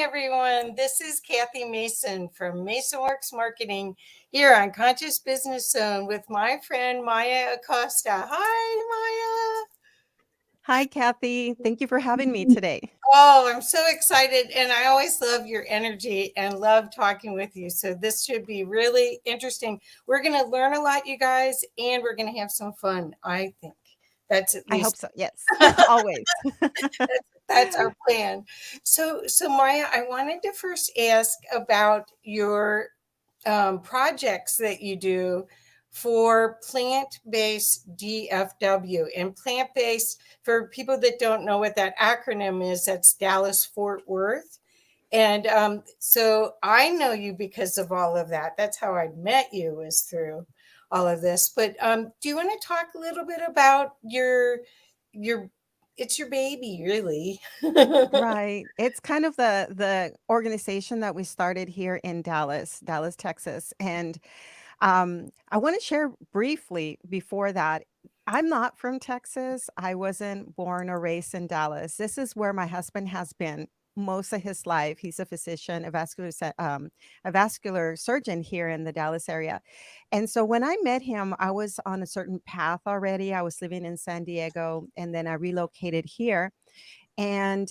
everyone. This is Kathy Mason from MasonWorks Marketing here on Conscious Business Zone with my friend Maya Acosta. Hi, Hi, Kathy. Thank you for having me Maya. today. Oh, I'm so excited. And I always love your energy and love talking with you. So this should be really interesting. We're going to learn a lot, you guys, and we're going to have some fun, I think. That's at I hope least so. Yes, always. that's our plan. So Maya, I wanted to first ask about your projects that you do for plant-based DFW. And plant-based, for people that don't know what that acronym is, that's Dallas Fort Worth. And so I know you because of all of that. That's how I met you, is through all of this. But do you want to talk a little bit about your it's your baby, really? Right. It's kind of the organization that we started here in Dallas, Texas. And I want to share briefly before that. I'm not from Texas. I wasn't born or raised in Dallas. This is where my husband has been most of his life. He's a physician, a vascular surgeon here in the Dallas area. And so when I met him, I was on a certain path already. I was living in San Diego, and then I relocated here. And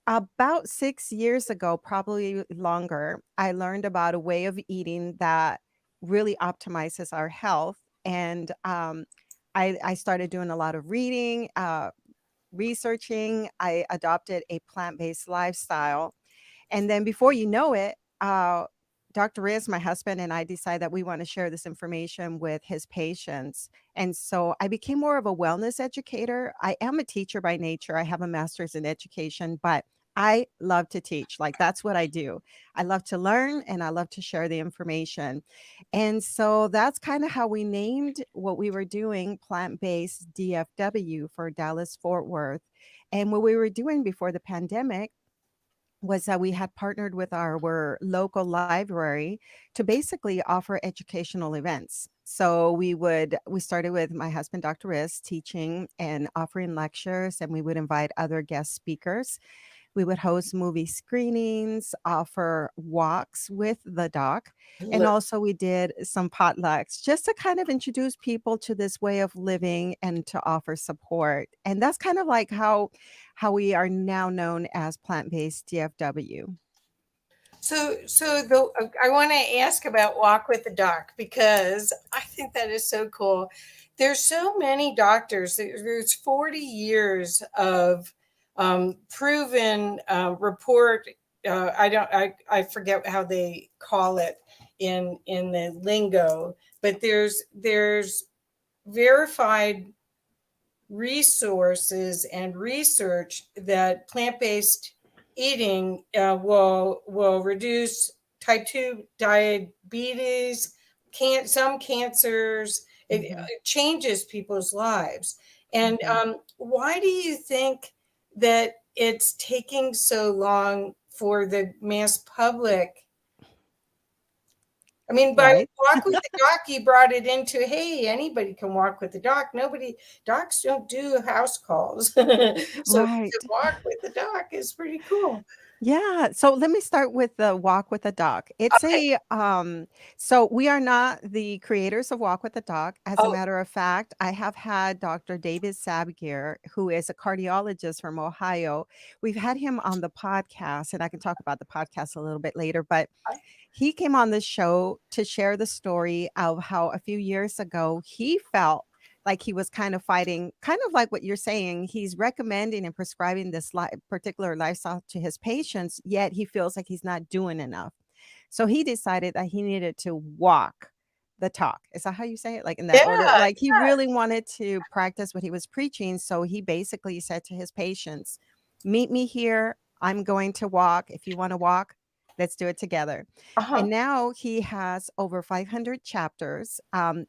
about 6 years ago, probably longer, I learned about a way of eating that really optimizes our health. And I started doing a lot of reading, researching. I adopted a plant-based lifestyle. And then before you know it, Dr. Riz, my husband, and I decided that we want to share this information with his patients. And so I became more of a wellness educator. I am a teacher by nature. I have a master's in education, but I love to teach. Like, that's what I do. I love to learn and I love to share the information. And so that's kind of how we named what we were doing, Plant-Based DFW, for Dallas Fort Worth. And what we were doing before the pandemic was that we had partnered with our local library to basically offer educational events. So we started with my husband, Dr. Riz, teaching and offering lectures, and we would invite other guest speakers. We would host movie screenings, offer walks with the doc, and also we did some potlucks just to kind of introduce people to this way of living and to offer support. And that's kind of like how we are now known as plant-based DFW. So I want to ask about Walk with the Doc because I think that is so cool. There's so many doctors. There's 40 years of proven report. I forget how they call it in the lingo, but there's verified resources and research that plant-based eating will reduce type 2 diabetes, some cancers. Mhm, It changes people's lives. And mhm. why do you think that it's taking so long for the mass public? I mean, by Right. walk with the doc, you brought it into, hey, anybody can walk with the doc. Docs don't do house calls. So to Right. walk with the doc is pretty cool. Yeah. So let me start with the Walk with the Doc. It's Okay. so we are not the creators of Walk with the Doc. As a Oh, matter of fact, I have had Dr. David Sabgier, who is a cardiologist from Ohio. We've had him on the podcast, and I can talk about the podcast a little bit later, but he came on the show to share the story of how a few years ago he felt like he was kind of fighting, kind of like what you're saying. He's recommending and prescribing this particular lifestyle to his patients, yet he feels like he's not doing enough. So he decided that he needed to walk the talk. Is that how you say it? Like in that order? yeah. Like he really wanted to practice what he was preaching. So he basically said to his patients, meet me here. I'm going to walk. If you want to walk, let's do it together. Uh-huh. And now he has over 500 chapters.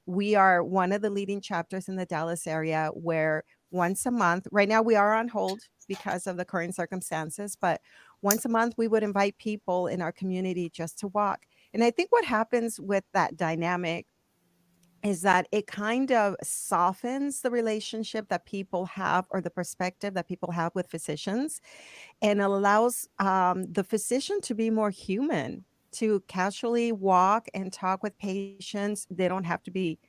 We are one of the leading chapters in the Dallas area where once a month, right now we are on hold because of the current circumstances, but once a month we would invite people in our community just to walk. And I think what happens with that dynamic is that it kind of softens the relationship that people have or the perspective that people have with physicians, and allows the physician to be more human, to casually walk and talk with patients. They don't have to be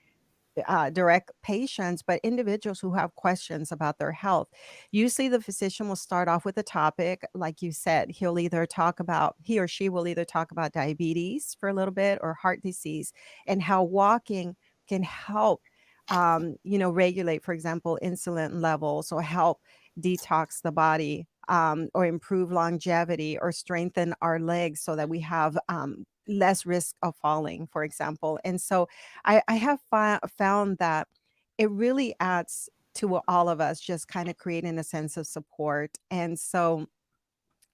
direct patients, but individuals who have questions about their health. Usually, the physician will start off with a topic. Like you said, he or she will either talk about diabetes for a little bit or heart disease, and how walking can help, regulate, for example, insulin levels, or help detox the body, or improve longevity, or strengthen our legs so that we have less risk of falling, for example. And so I have found that it really adds to all of us, just kind of creating a sense of support. And so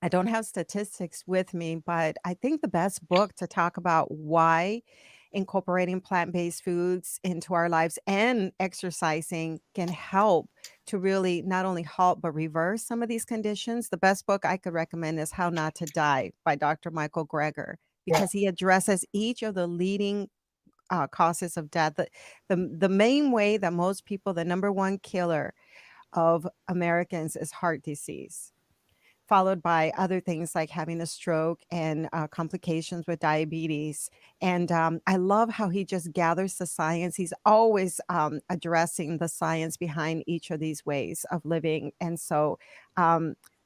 I don't have statistics with me, but I think the best book to talk about why incorporating plant-based foods into our lives and exercising can help to really not only halt but reverse some of these conditions. The best book I could recommend is How Not to Die by Dr. Michael Greger, Yeah. because he addresses each of the leading causes of death. The main way that most people, the number one killer of Americans is heart disease, followed by other things like having a stroke and complications with diabetes. And I love how he just gathers the science. He's always addressing the science behind each of these ways of living. And so,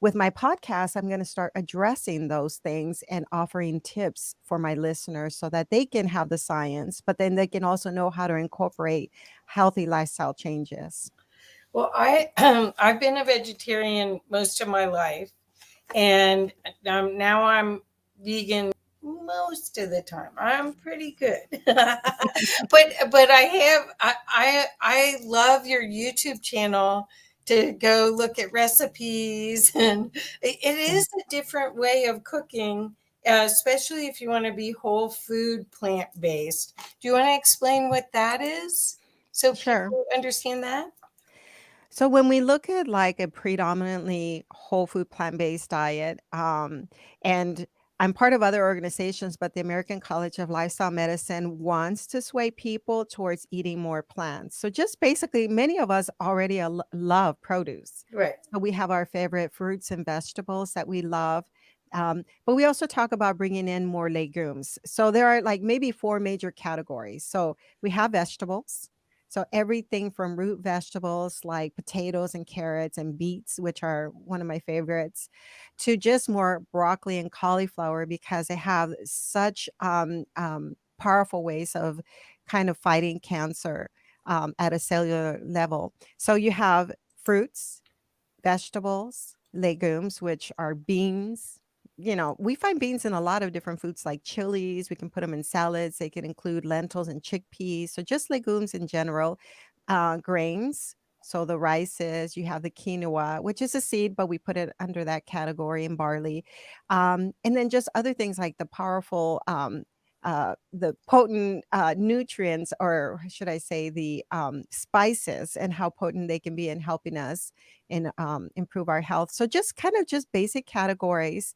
with my podcast, I'm going to start addressing those things and offering tips for my listeners so that they can have the science, but then they can also know how to incorporate healthy lifestyle changes. Well, I've been a vegetarian most of my life, and now I'm vegan most of the time. I'm pretty good, but I love your YouTube channel to go look at recipes, and it Yeah. is a different way of cooking. Especially if you want to be whole food plant based. Do you want to explain what that is so Sure. people understand that? So when we look at like a predominantly whole food plant-based diet, and I'm part of other organizations, but the American College of Lifestyle Medicine wants to sway people towards eating more plants. So just basically, many of us already love produce. Right. So we have our favorite fruits and vegetables that we love. But we also talk about bringing in more legumes. So there are like maybe four major categories. So we have vegetables. So everything from root vegetables like potatoes and carrots and beets, which are one of my favorites, to just more broccoli and cauliflower, because they have such powerful ways of kind of fighting cancer at a cellular level. So you have fruits, vegetables, legumes, which are beans. We find beans in a lot of different foods like chilies. We can put them in salads. They can include lentils and chickpeas. So just legumes in general. Grains. So the rices, you have the quinoa, which is a seed, but we put it under that category, in barley. And then just other things like the potent nutrients, or should I say the spices, and how potent they can be in helping us and improve our health. So just kind of just basic categories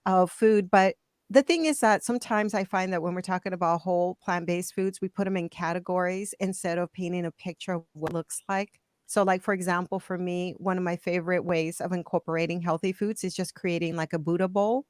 of food. But the thing is that sometimes I find that when we're talking about whole plant-based foods, we put them in categories instead of painting a picture of what it looks like. So like, for example, for me, one of my favorite ways of incorporating healthy foods is just creating like a Buddha bowl.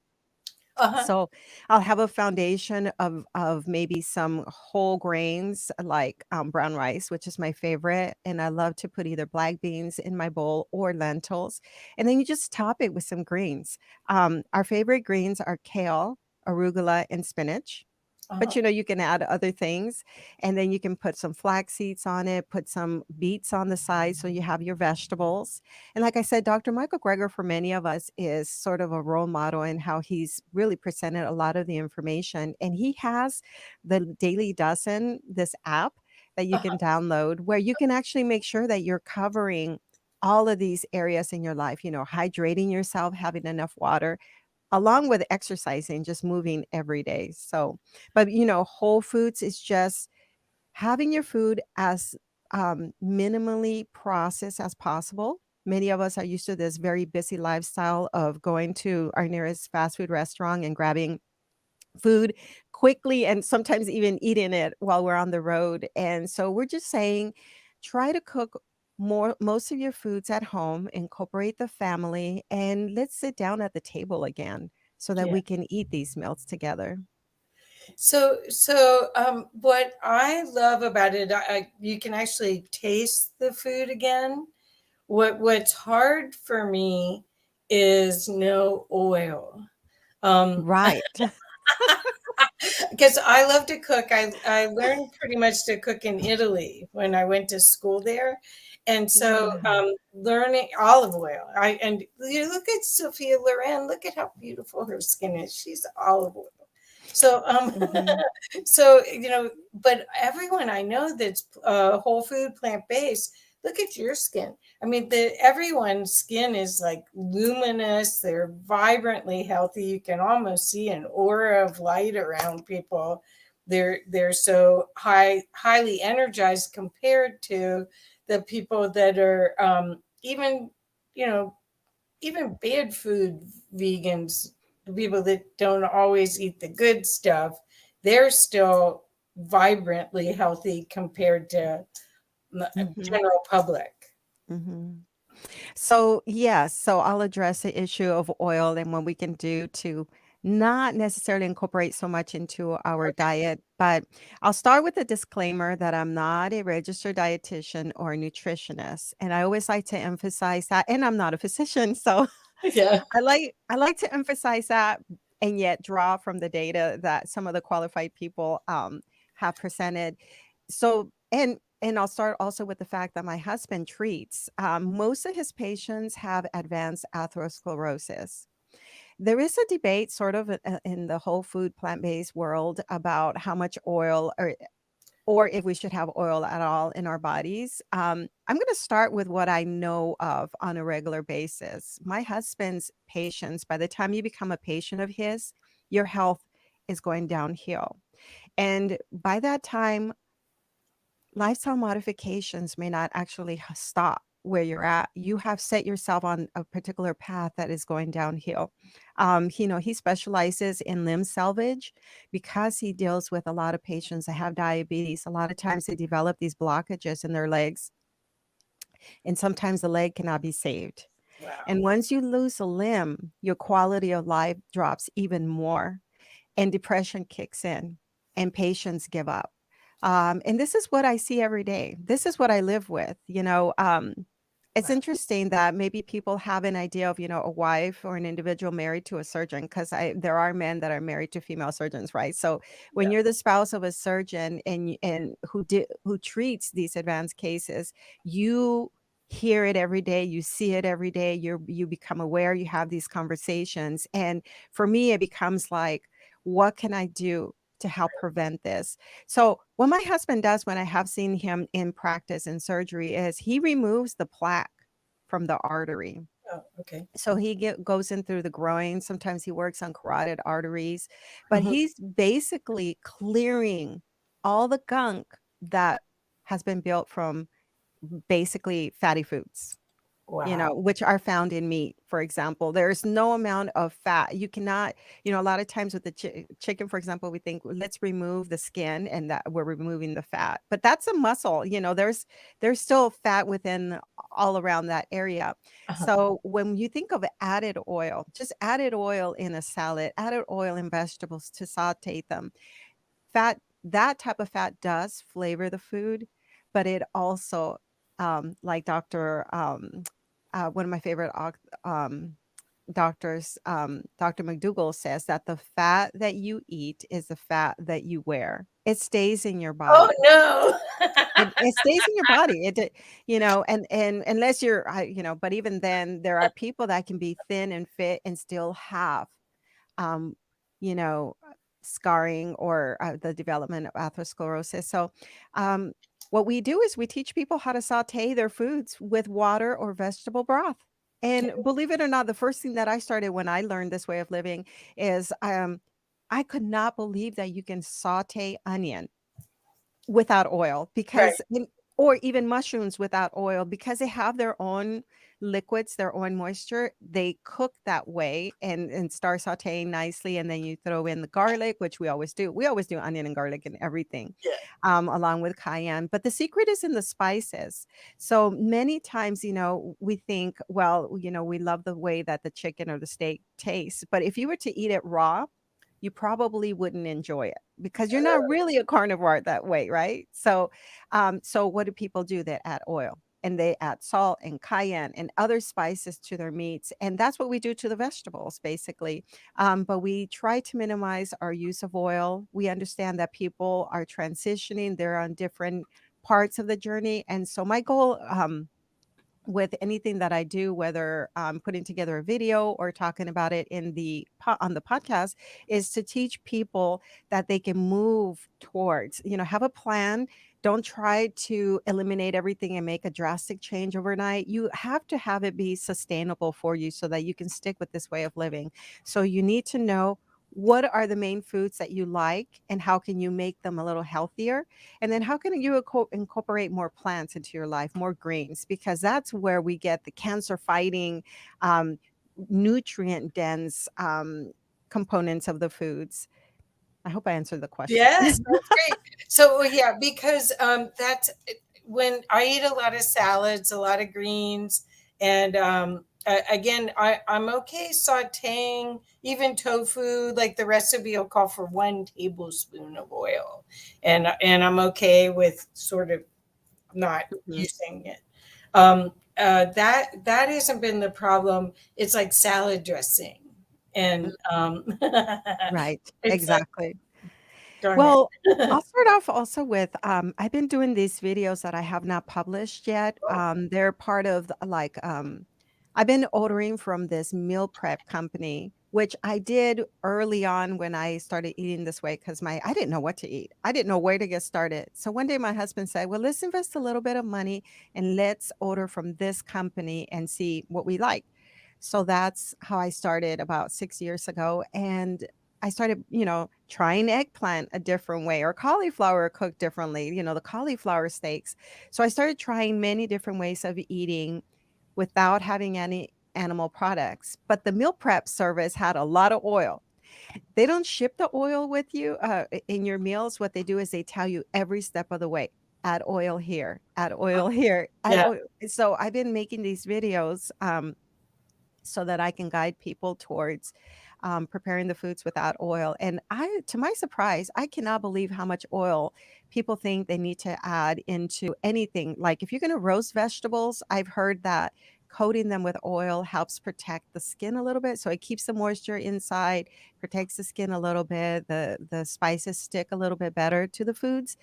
Uh-huh. So I'll have a foundation of maybe some whole grains like brown rice, which is my favorite, and I love to put either black beans in my bowl or lentils, and then you just top it with some greens. Our favorite greens are kale, arugula, and spinach. Uh-huh. But you can add other things, and then you can put some flax seeds on it, put some beets on the side so you have your vegetables. And like I said, Dr. Michael Greger for many of us is sort of a role model in how he's really presented a lot of the information. And he has the Daily Dozen, this app that you Uh-huh. can download, where you can actually make sure that you're covering all of these areas in your life, hydrating yourself, having enough water, along with exercising, just moving every day. So, but whole foods is just having your food as minimally processed as possible. Many of us are used to this very busy lifestyle of going to our nearest fast food restaurant and grabbing food quickly and sometimes even eating it while we're on the road. And so we're just saying, try to cook most of your foods at home, incorporate the family, and let's sit down at the table again so that Yeah. we can eat these meals together. What I love about it, you can actually taste the food again. What's hard for me is no oil. Um, Right. because I love to cook. I learned pretty much to cook in Italy when I went to school there, and so Wow. learning olive oil. And you look at Sophia Loren. Look at how beautiful her skin is. She's olive oil. So Mhm. so but everyone I know that's whole food plant based. Look at your skin. I mean, everyone's skin is like luminous. They're vibrantly healthy. You can almost see an aura of light around people. They're so highly energized compared to the people that are even you know even bad food vegans, the people that don't always eat the good stuff. They're still vibrantly healthy compared to the Mhm. general public. Mhm. So, yes, so I'll address the issue of oil and what we can do to not necessarily incorporate so much into our diet. But I'll start with a disclaimer that I'm not a registered dietitian or a nutritionist. And I always like to emphasize that. And I'm not a physician. So Yeah. I like to emphasize that and yet draw from the data that some of the qualified people have presented. So and I'll start also with the fact that my husband treats most of his patients have advanced atherosclerosis. There is a debate sort of in the whole food plant-based world about how much oil or if we should have oil at all in our bodies. I'm going to start with what I know of on a regular basis. My husband's patients, by the time you become a patient of his, your health is going downhill. And by that time, lifestyle modifications may not actually stop where you're at. You have set yourself on a particular path that is going downhill. He specializes in limb salvage because he deals with a lot of patients that have diabetes. A lot of times they develop these blockages in their legs, and sometimes the leg cannot be saved. Wow. And once you lose a limb, your quality of life drops even more and depression kicks in and patients give up. And this is what I see every day. This is what I live with. It's Wow. interesting that maybe people have an idea of, a wife or an individual married to a surgeon, because there are men that are married to female surgeons, right? So when Yeah. you're the spouse of a surgeon and who treats these advanced cases, you hear it every day, you see it every day, you become aware, you have these conversations. And for me, it becomes like, what can I do to help prevent this? So, what my husband does when I have seen him in practice in surgery is he removes the plaque from the artery. Oh, okay. So goes in through the groin. Sometimes he works on carotid arteries, but Mhm. he's basically clearing all the gunk that has been built from basically fatty foods, Wow. which are found in meat, for example. There's no amount of fat. You cannot, a lot of times with the chicken, for example, we think, "Well, let's remove the skin and that we're removing the fat." But that's a muscle. There's still fat within all around that area. Uh-huh. So when you think of added oil, just added oil in a salad, added oil in vegetables to saute them, that type of fat does flavor the food, but it also, like one of my favorite doctors, Dr. McDougall says that the fat that you eat is the fat that you wear. It stays in your Oh body. no. It stays in your body. And unless but even then, there are people that can be thin and fit and still have um, you know, scarring or the development of atherosclerosis. So, um, what we do is we teach people how to saute their foods with water or vegetable broth. And believe it or not, the first thing that I started when I learned this way of living is I could not believe that you can saute onion without oil, Right. because or even mushrooms without oil because they have their own liquids, their own moisture. They cook that way and start sauteing nicely, and then you throw in the garlic, which we always do. We always do onion and garlic and everything, Yeah. along with cayenne. But the secret is in the spices. So many times, we think, well, we love the way that the chicken or the steak tastes, but if you were to eat it raw, you probably wouldn't enjoy it because you're not really a carnivore that way, right? So what do people do? They add oil and they add salt and cayenne and other spices to their meats, and that's what we do to the vegetables, basically. But we try to minimize our use of oil. We understand that people are transitioning; they're on different parts of the journey, and so my goal, with anything that I do, whether I'm putting together a video or talking about it on the podcast, is to teach people that they can move towards, have a plan. Don't try to eliminate everything and make a drastic change overnight. You have to have it be sustainable for you so that you can stick with this way of living. So you need to know what are the main foods that you like and how can you make them a little healthier, and then how can you incorporate more plants into your life, more greens? Because that's where we get the cancer fighting, um, nutrient dense components of the foods. I hope I answered the question. Yes, that's great. So, well, yeah, because that's when I eat a lot of salads, a lot of greens, and again, I'm okay sautéing even tofu. Like the recipe will call for 1 tablespoon of oil, and I'm okay with sort of not Mhm. using it. That hasn't been the problem. It's like salad dressing, Mm, and right, it's exactly. darn Well, it. I'll start off also with, I've been doing these videos that I have not published yet. They're part of I've been ordering from this meal prep company, which I did early on when I started eating this way because I didn't know what to eat. I didn't know where to get started. So one day my husband said, well, let's invest a little bit of money and let's order from this company and see what we like. So that's how I started about 6 years ago. And I started, trying eggplant a different way or cauliflower cooked differently, the cauliflower steaks. So I started trying many different ways of eating without having any animal products. But the meal prep service had a lot of oil. They don't ship the oil with you in your meals. What they do is they tell you every step of the way. Add oil here, add oil here, add Yeah. oil. So I've been making these videos so that I can guide people towards preparing the foods without oil. And to my surprise, I cannot believe how much oil people think they need to add into anything. Like if you're going to roast vegetables, I've heard that coating them with oil helps protect the skin a little bit. So it keeps the moisture inside, protects the skin a little bit. The spices stick a little bit better to the foods.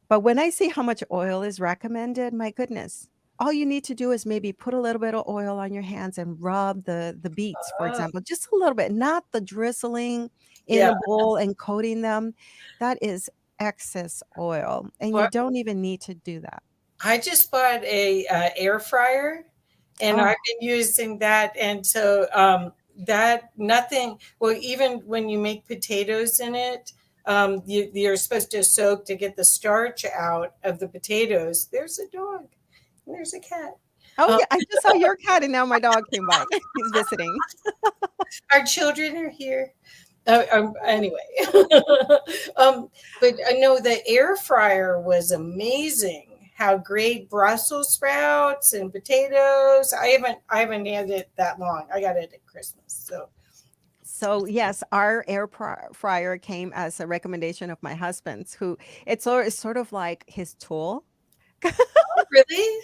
But when I see how much oil is recommended, my goodness, all you need to do is maybe put a little bit of oil on your hands and rub the beets, for Ah, example, just a little bit, not the drizzling in yeah. a bowl and coating them. That is excess oil, and you Well, don't even need to do that. I just bought a air fryer, and Oh, I've been using that, and so that nothing. Well, even when you make potatoes in it, you're supposed to soak to get the starch out of the potatoes. There's a dog. There's a cat. oh Um, yeah, I just saw your cat, and now my dog came by. He's visiting. our children are here. Anyway, but I know the air fryer was amazing. How great Brussels sprouts and potatoes. I haven't had it that long. I got it at Christmas. So So yes, our fryer came as a recommendation of my husband's, who it's sort of like his tool. really,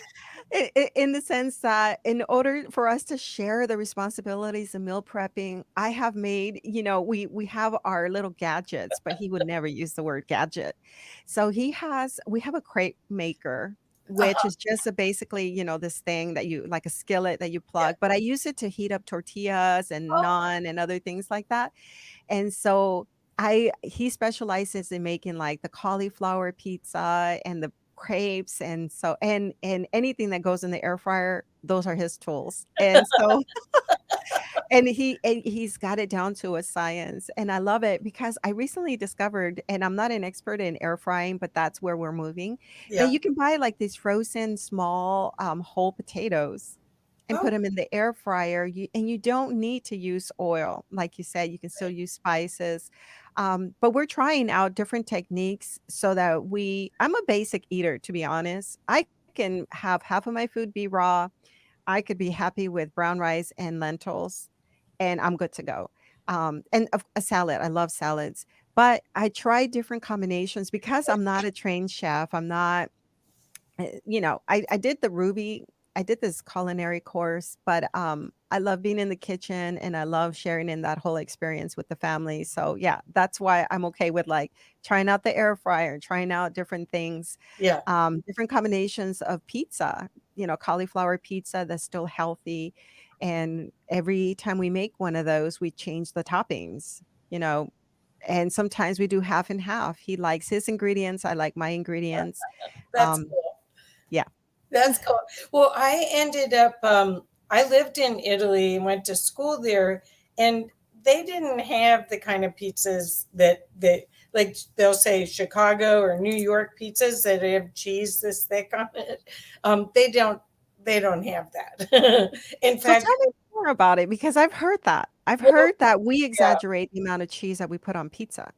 In the sense that in order for us to share the responsibilities of meal prepping, I have made, we have our little gadgets, but he would never use the word gadget. So we have a crepe maker, which uh-huh, is just basically, this thing that you like a skillet that you yeah. plug, but I use it to heat up tortillas and naan and other things like that. And so he specializes in making like the cauliflower pizza and the crepes, and so and anything that goes in the air fryer, those are his tools. And so and he's got it down to a science, and I love it because I recently discovered, and I'm not an expert in air frying, but that's where we're moving, that Yeah. you can buy like these frozen small whole potatoes and put Oh, them in the air fryer. And you don't need to use oil, like you said. You can still use spices, but we're trying out different techniques so that I'm a basic eater, to be honest. I can have half of my food be raw. I could be happy with brown rice and lentils, and I'm good to go. A salad, I love salads, but I try different combinations because I'm not a trained chef. I'm not, I did the Ruby. I did this culinary course, but I love being in the kitchen and I love sharing in that whole experience with the family. So yeah, that's why I'm okay with like trying out the air fryer, trying out different things, yeah. different combinations of pizza. Cauliflower pizza that's still healthy, and every time we make one of those, we change the toppings. You know, and sometimes we do half and half. He likes his ingredients, I like my ingredients. That's Um, cool. yeah. That's cool. Well, I ended up, I lived in Italy and went to school there, and they didn't have the kind of pizzas that like they'll say Chicago or New York pizzas that have cheese this thick on it. They don't have that. In So fact, tell me more about it because I've heard that. I've well, heard that we yeah. exaggerate the amount of cheese that we put on pizza.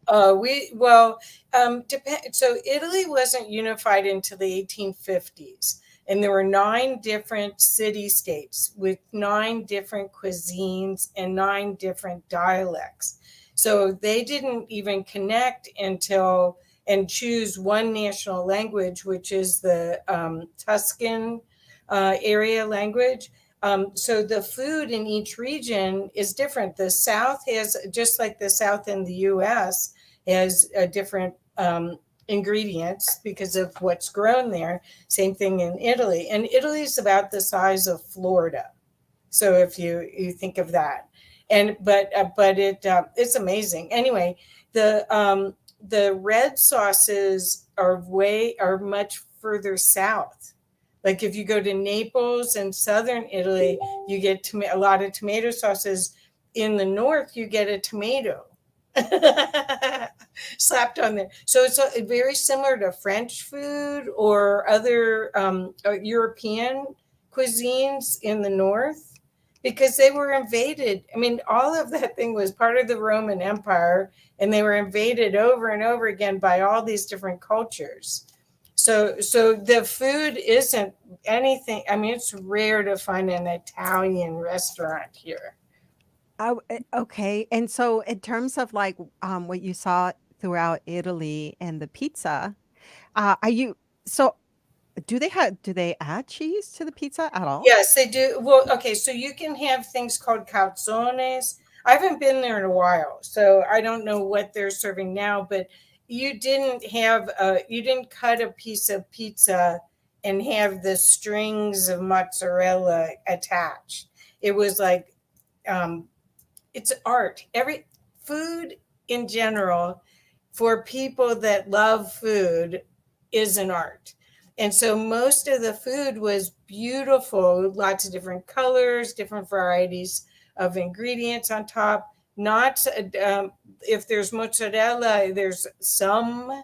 Depend. So Italy wasn't unified until the 1850s, and there were nine different city states with nine different cuisines and nine different dialects. So they didn't even connect until and choose one national language, which is the Tuscan area language. So the food in each region is different. The South has, just like the South in the US, has a different ingredients because of what's grown there. Same thing in Italy. And Italy is about the size of Florida. So if you think of that, and but it's amazing. Anyway, the red sauces are much further south. Like if you go to Naples and southern Italy, you get a lot of tomato sauces. In the north, you get a tomato slapped on there. So it's very similar to French food or other European cuisines in the north because they were invaded. I mean, all of that thing was part of the Roman Empire, and they were invaded over and over again by all these different cultures. So the food isn't anything. I mean, it's rare to find an Italian restaurant here. Oh, okay. And so in terms of like what you saw throughout Italy and the pizza, are you so do they add cheese to the pizza at all? Yes, they do. Well, okay, so you can have things called calzones. I haven't been there in a while, so I don't know what they're serving now, but you didn't cut a piece of pizza and have the strings of mozzarella attached. It was like um, it's art. Every food in general for people that love food is an art. And so most of the food was beautiful, lots of different colors, different varieties of ingredients on top. Not if there's mozzarella, there's some,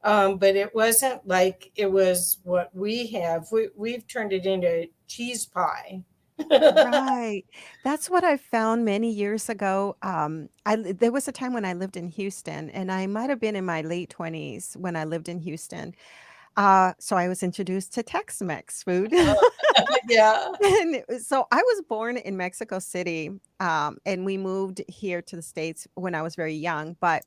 but it wasn't like it was what we have. We've turned it into cheese pie. Right. That's what I found many years ago. There was a time when I lived in Houston, and I might have been in my late 20s when I lived in Houston. So I was introduced to Tex-Mex food. Yeah, So I was born in Mexico City, and we moved here to the States when I was very young, but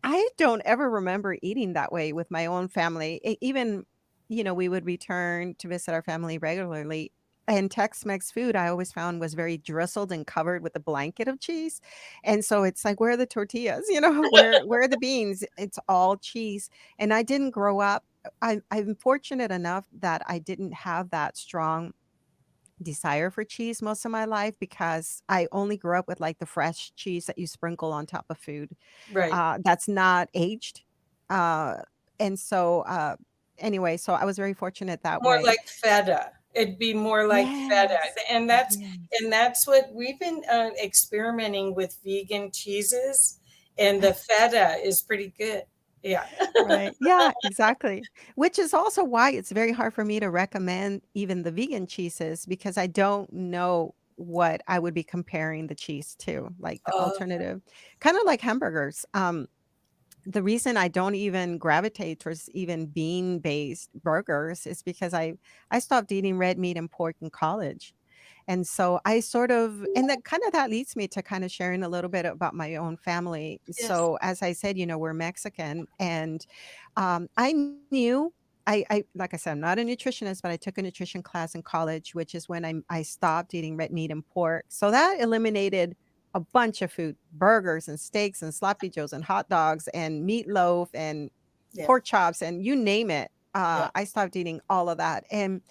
I don't ever remember eating that way with my own family. Even, we would return to visit our family regularly. And Tex-Mex food I always found was very drizzled and covered with a blanket of cheese. And so it's like, where are the tortillas? Where are the beans? It's all cheese. And I didn't grow up. I'm fortunate enough that I didn't have that strong desire for cheese most of my life because I only grew up with like the fresh cheese that you sprinkle on top of food, right. that's not aged. Uh, and so, anyway, so I was very fortunate that More way. like feta. It'd be more like feta, Yes. and Yes. that's what we've been experimenting with vegan cheeses, and the feta is pretty good. Yeah. Right. Yeah, exactly. Which is also why it's very hard for me to recommend even the vegan cheeses because I don't know what I would be comparing the cheese to, like the Oh, alternative, kind of like hamburgers. The reason I don't even gravitate towards even bean-based burgers is because I stopped eating red meat and pork in college. And so I sort of and that kind of that leads me to kind of sharing a little bit about my own family. yes. So as I said, we're Mexican and I knew I like I said, I'm not a nutritionist, but I took a nutrition class in college, which is when I stopped eating red meat and pork. So that eliminated a bunch of food, burgers and steaks and sloppy joes and hot dogs and meatloaf and Yeah. pork chops and you name it. Yeah. I stopped eating all of that. And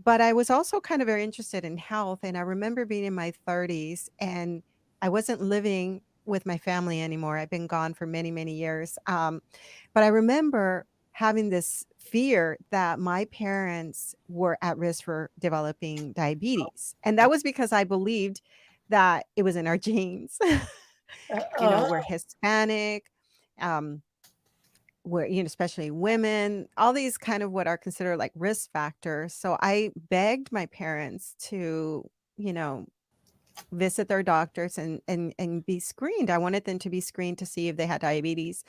but I was also kind of very interested in health, and I remember being in my 30s, and I wasn't living with my family anymore. I've been gone for many, many years. But I remember having this fear that my parents were at risk for developing diabetes. And that was because I believed that it was in our genes. Uh, We're Hispanic. Um, where, especially women, all these kind of what are considered like risk factors. So I begged my parents to, you know, visit their doctors and be screened. I wanted them to be screened to see if they had diabetes.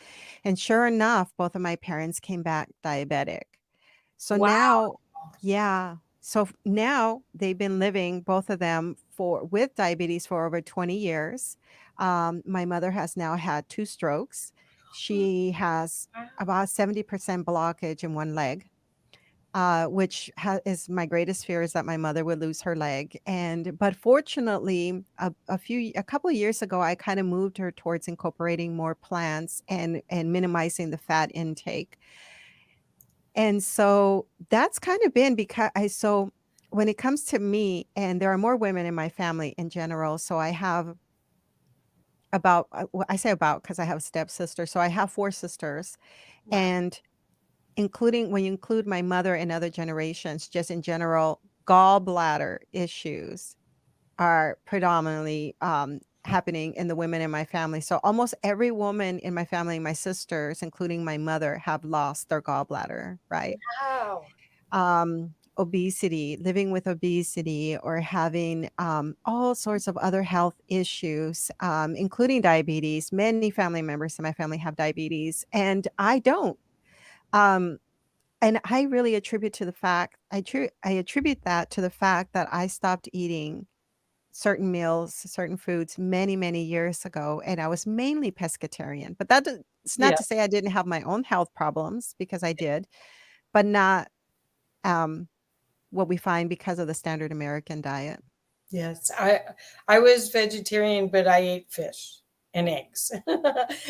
And sure enough, both of my parents came back diabetic. So wow. now, yeah. So now they've been living, both of them, for with diabetes for over 20 years. My mother has now had 2 strokes. She has about 70% blockage in one leg, which is my greatest fear is that my mother would lose her leg. And but fortunately, a couple of years ago, I kind of moved her towards incorporating more plants and minimizing the fat intake. And so that's kind of been because so when it comes to me, and there are more women in my family in general, so I have about, well, I say about because I have a stepsister, so I have 4 sisters, Wow. and including when you include my mother and other generations, just in general, gallbladder issues are predominantly happening in the women in my family. So almost every woman in my family, my sisters, including my mother, have lost their gallbladder, right? Wow. Obesity, living with obesity, or having all sorts of other health issues, including diabetes. Many family members in my family have diabetes, and I don't. Um, and I really attribute to the fact I attribute that to the fact that I stopped eating certain meals, certain foods many, many years ago, and I was mainly pescatarian. But it's not Yeah. to say I didn't have my own health problems because I did, but not um, what we find because of the standard American diet. Yes, I was vegetarian, but I ate fish and eggs.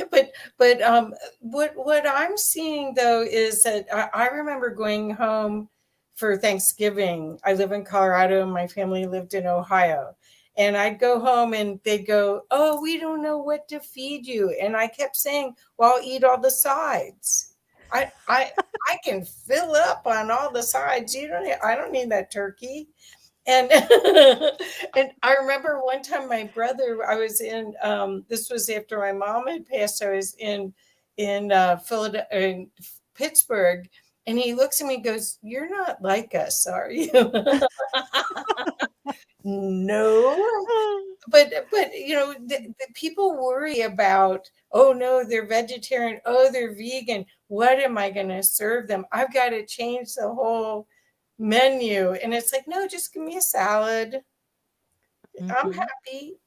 But what I'm seeing though is that I remember going home for Thanksgiving. I live in Colorado, and my family lived in Ohio. And I'd go home, and they'd go, "Oh, we don't know what to feed you." And I kept saying, "Well, I'll eat all the sides. I I I can fill up on all the sides. I don't need that turkey." And and I remember one time my brother, I was in this was after my mom had passed. I was in Philadelphia, in Pittsburgh, and he looks at me and goes, "You're not like us, are you?" No, but the people worry about, oh no, they're vegetarian, oh they're vegan. What am I going to serve them? I've got to change the whole menu, and it's like, no, just give me a salad. I'm Mhm. happy.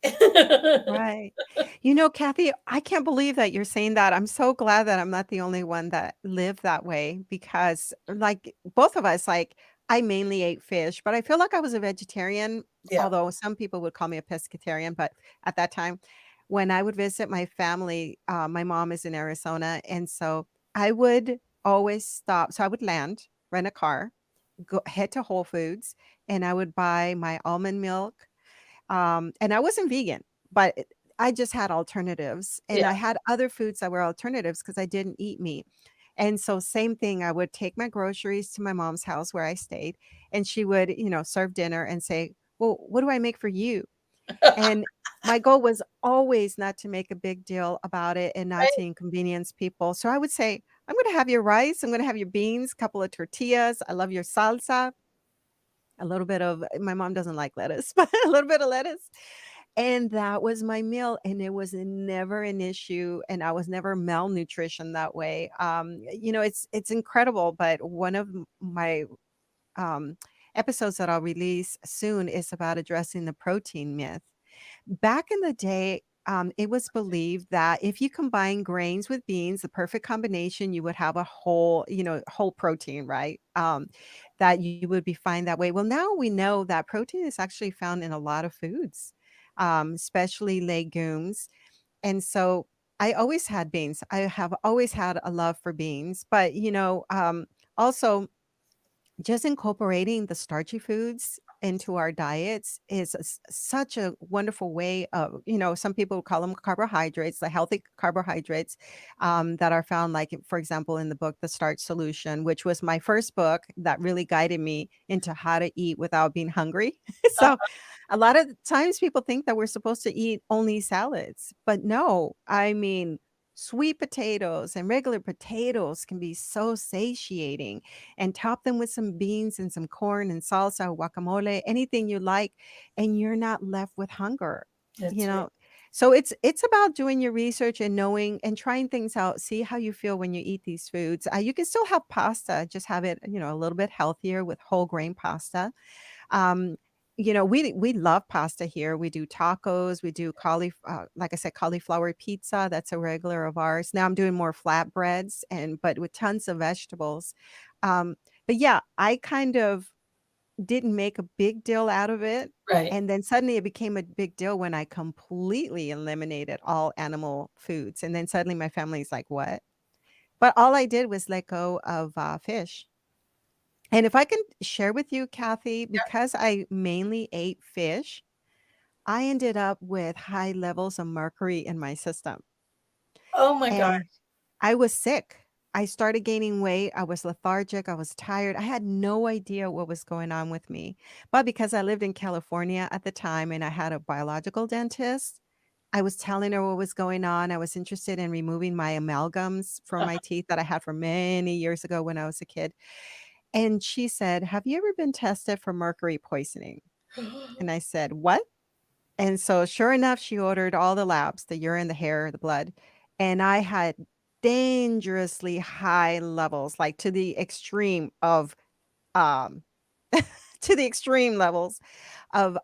Right. Kathy, I can't believe that you're saying that. I'm so glad that I'm not the only one that lived that way because, like, both of us, like, I mainly ate fish, but I feel like I was a vegetarian, Yeah. although some people would call me a pescatarian. But at that time, when I would visit my family, my mom is in Arizona. And so I would always stop. So I would land, rent a car, head to Whole Foods, and I would buy my almond milk, and I wasn't vegan, but I just had alternatives, and Yeah. I had other foods that were alternatives because I didn't eat meat. And so same thing, I would take my groceries to my mom's house where I stayed, and she would, serve dinner and say, "Well, what do I make for you?" And my goal was always not to make a big deal about it and not to Right. inconvenience people. So I would say, "I'm gonna have your rice, I'm gonna have your beans, a couple of tortillas, I love your salsa, a little bit of" my mom doesn't like lettuce, but a little bit of lettuce. And that was my meal, and it was never an issue, and I was never malnutrition that way. It's incredible, but one of my um, episodes that I'll release soon is about addressing the protein myth. Back in the day, it was believed that if you combine grains with beans, the perfect combination, you would have a whole protein, right? That you would be fine that way. Well, now we know that protein is actually found in a lot of foods, especially legumes. And so I always had beans. I have always had a love for beans, but also just incorporating the starchy foods into our diets is such a wonderful way of, some people call them carbohydrates, the healthy carbohydrates that are found, like, for example, in the book, The Starch Solution, which was my first book that really guided me into how to eat without being hungry. So a lot of times people think that we're supposed to eat only salads, but no, I mean, sweet potatoes and regular potatoes can be so satiating, and top them with some beans and some corn and salsa, guacamole, anything you like, and you're not left with hunger, you That's right. know? So it's about doing your research and knowing and trying things out, see how you feel when you eat these foods. You can still have pasta, just have it, a little bit healthier with whole grain pasta. Um, we love pasta here. We do tacos. We do like I said, cauliflower pizza. That's a regular of ours. Now I'm doing more flatbreads but with tons of vegetables. Um, but yeah, I kind of didn't make a big deal out of it. Right. And then suddenly it became a big deal when I completely eliminated all animal foods. And then suddenly my family's like, what? But all I did was let go of fish. And if I can share with you, Kathy, because I mainly ate fish, I ended up with high levels of mercury in my system. Oh my God. And I was sick. I started gaining weight. I was lethargic. I was tired. I had no idea what was going on with me. But because I lived in California at the time and I had a biological dentist, I was telling her what was going on. I was interested in removing my amalgams from my teeth that I had from many years ago when I was a kid. And she said, "Have you ever been tested for mercury poisoning?" And I said, "What?" And so sure enough, she ordered all the labs, the urine, the hair, the blood, and I had dangerously high levels, like to the extreme of um to the extreme levels of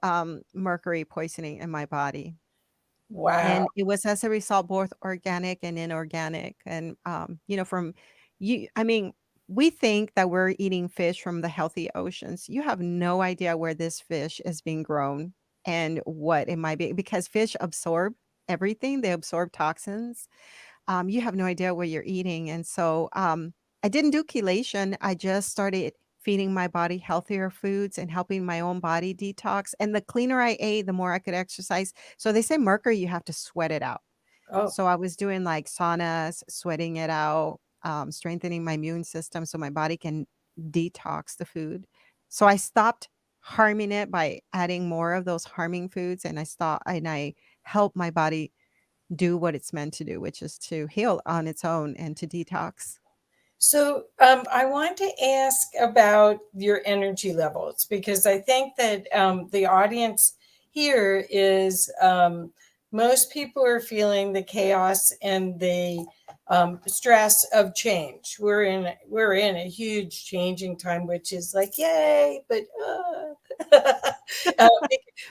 mercury poisoning in my body. Wow. And it was as a result, both organic and inorganic. And, from I mean, we think that we're eating fish from the healthy oceans. You have no idea where this fish is being grown and what it might be, because fish absorb everything, they absorb toxins. You have no idea what you're eating. And so I didn't do chelation. I just started feeding my body healthier foods and helping my own body detox. And the cleaner I ate, the more I could exercise. So they say mercury, you have to sweat it out. Oh, So I was doing like saunas, sweating it out, strengthening my immune system so my body can detox the food. So I stopped harming it by adding more of those harming foods, and I helped my body do what it's meant to do, which is to heal on its own and to detox. so I want to ask about your energy levels because I think that the audience here is most people are feeling the chaos and the stress of change. We're in a huge changing time, which is like yay, but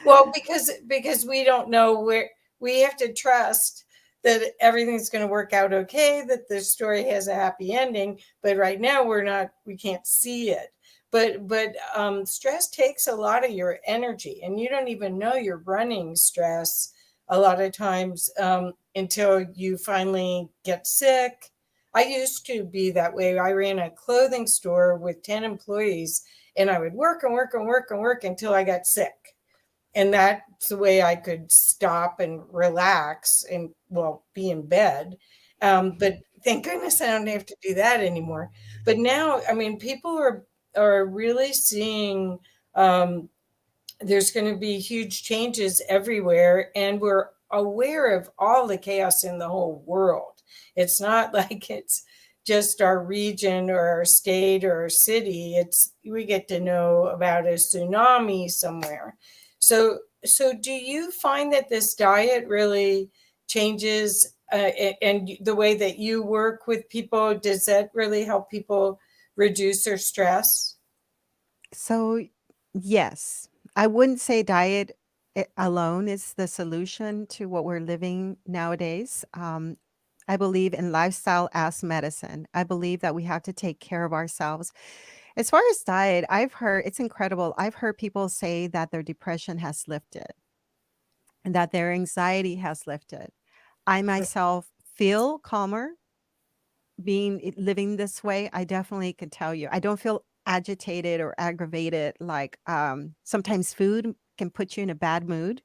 well, because we don't know where we have to trust that everything's going to work out okay, that the story has a happy ending, but right now we can't see it. But stress takes a lot of your energy, and you don't even know you're running stress a lot of times until you finally get sick. I used to be that way. I ran a clothing store with 10 employees, and I would work and work and work and work until I got sick, and that's the way I could stop and relax and well be in bed. But thank goodness I don't have to do that anymore. But now, I mean, people are really seeing um, there's going to be huge changes everywhere, and we're aware of all the chaos in the whole world. It's not like it's just our region or our state or our city. It's we get to know about a tsunami somewhere. So do you find that this diet really changes and the way that you work with people, does that really help people reduce their stress? So, yes, I wouldn't say diet alone is the solution to what we're living nowadays. I believe in lifestyle as medicine. I believe that we have to take care of ourselves. As far as diet, I've heard it's incredible. I've heard people say that their depression has lifted and that their anxiety has lifted. I myself feel calmer living this way. I definitely could tell you. I don't feel agitated or aggravated like sometimes food can put you in a bad mood.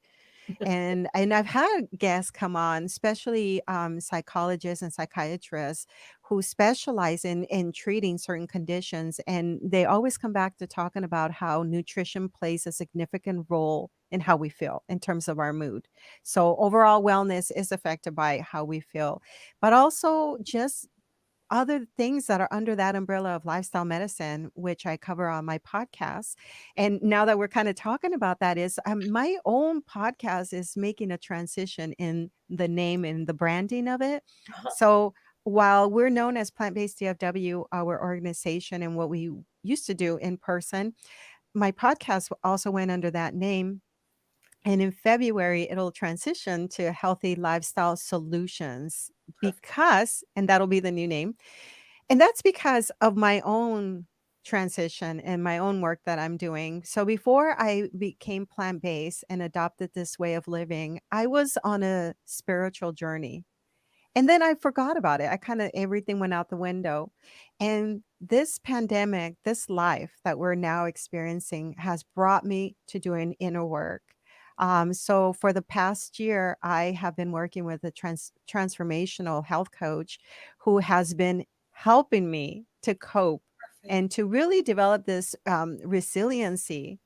And I've had guests come on, especially psychologists and psychiatrists who specialize in treating certain conditions, and they always come back to talking about how nutrition plays a significant role in how we feel in terms of our mood. So overall wellness is affected by how we feel, but also just other things that are under that umbrella of lifestyle medicine, which I cover on my podcast. And now that we're kind of talking about that, is my own podcast is making a transition in the name and the branding of it. So while we're known as Plant-Based DFW, our organization and what we used to do in person, my podcast also went under that name. And in February, it'll transition to Healthy Lifestyle Solutions because, and that'll be the new name, and that's because of my own transition and my own work that I'm doing. So before I became plant based and adopted this way of living, I was on a spiritual journey. And then I forgot about it. I kind of everything went out the window. And this pandemic, this life that we're now experiencing has brought me to doing inner work. So for the past year, I have been working with a transformational health coach who has been helping me to cope and to really develop this resiliency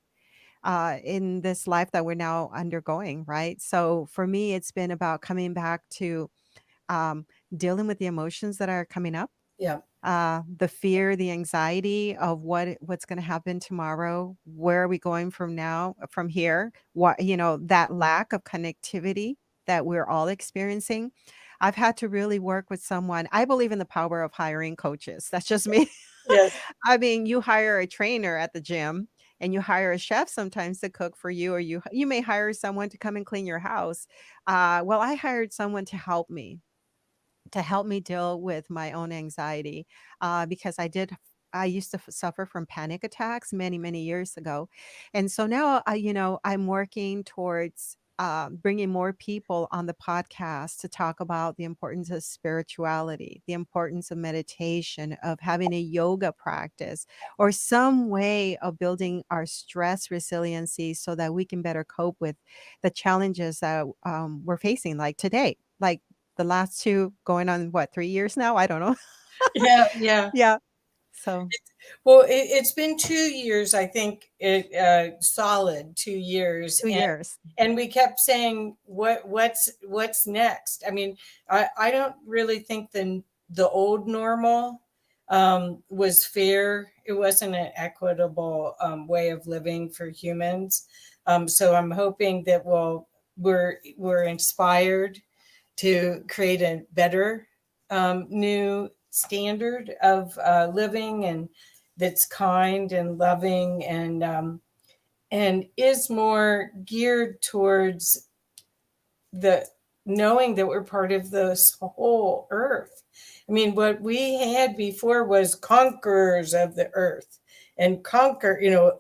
in this life that we're now undergoing, right? So for me, it's been about coming back to um, dealing with the emotions that are coming up, Yeah. the fear, the anxiety of what's going to happen tomorrow. Where are we going from now, from here? What that lack of connectivity that we're all experiencing. I've had to really work with someone. I believe in the power of hiring coaches. That's just me. Yes. I mean, you hire a trainer at the gym and you hire a chef sometimes to cook for you, or you may hire someone to come and clean your house. Well, I hired someone to help me deal with my own anxiety because I used to suffer from panic attacks many years ago. And so now I'm working towards bringing more people on the podcast to talk about the importance of spirituality, the importance of meditation, of having a yoga practice, or some way of building our stress resiliency so that we can better cope with the challenges that we're facing, like today, like the last 2 going on, what, 3 years now? I don't know. Yeah, yeah. Yeah. So Well, it's been 2 years, I think, solid 2 years, 2 years. and we kept saying, what's next? I mean, I don't really think the old normal was fair. It wasn't an equitable way of living for humans. So I'm hoping that we're inspired to create a better new standard of living, and that's kind and loving, and is more geared towards the knowing that we're part of this whole earth. I mean, what we had before was conquerors of the earth and